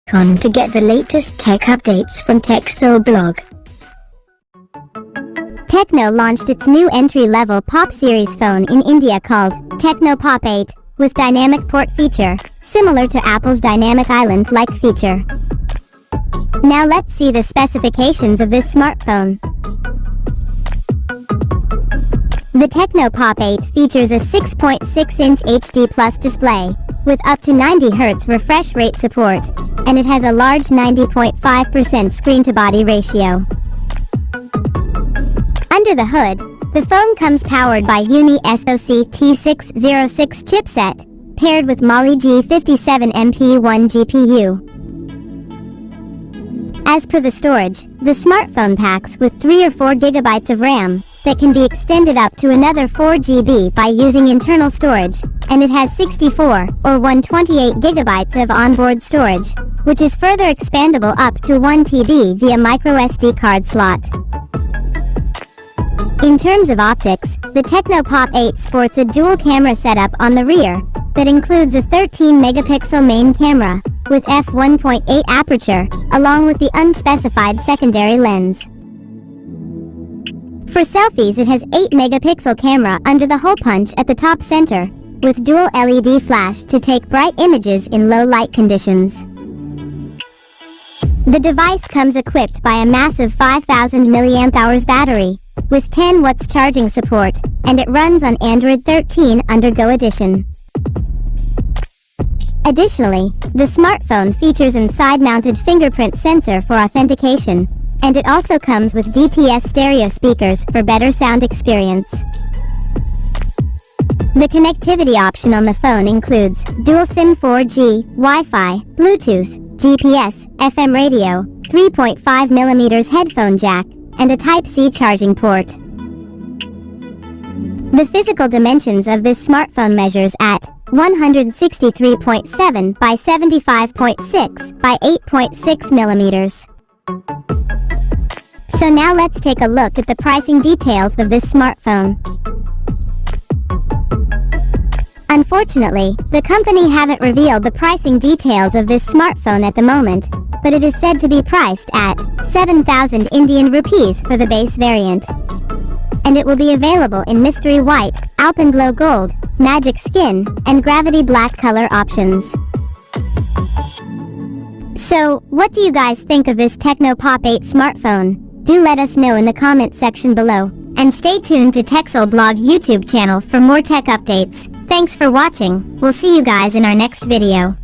icon to get the latest tech updates from TechSoul blog. Tecno launched its new entry-level POP series phone in India called Tecno POP 8, with dynamic port feature, similar to Apple's dynamic island-like feature. Now let's see the specifications of this smartphone. The Tecno POP 8 features a 6.6-inch HD Plus display, with up to 90 Hz refresh rate support, and it has a large 90.5% screen-to-body ratio. Under the hood, the phone comes powered by UniSoC T606 chipset, paired with Mali G57MP1 GPU. As per the storage, the smartphone packs with 3 or 4 GB of RAM that can be extended up to another 4 GB by using internal storage, and it has 64 or 128 GB of onboard storage, which is further expandable up to 1 TB via microSD card slot. In terms of optics, the Tecno POP 8 sports a dual camera setup on the rear that includes a 13-megapixel main camera with f1.8 aperture, along with the unspecified secondary lens. For selfies, it has 8-megapixel camera under the hole punch at the top center, with dual LED flash to take bright images in low light conditions. The device comes equipped by a massive 5000 mAh battery, with 10 watts charging support, and it runs on Android 13 under Go Edition. Additionally, the smartphone features an side-mounted fingerprint sensor for authentication, and it also comes with DTS stereo speakers for better sound experience. The connectivity option on the phone includes dual SIM 4G, Wi-Fi, Bluetooth, GPS, FM radio, 3.5mm headphone jack, and a Type-C charging port. The physical dimensions of this smartphone measures at 163.7 by 75.6 by 8.6 millimeters. So now let's take a look at the pricing details of this smartphone. Unfortunately, the company haven't revealed the pricing details of this smartphone at the moment, but it is said to be priced at 7,000 Indian rupees for the base variant. And it will be available in Mystery White, Alpenglow Gold, Magic Skin, and Gravity Black color options. So, what do you guys think of this Tecno POP 8 smartphone? Do let us know in the comment section below, and stay tuned to TechSoul blog YouTube channel for more tech updates. Thanks for watching. We'll see you guys in our next video.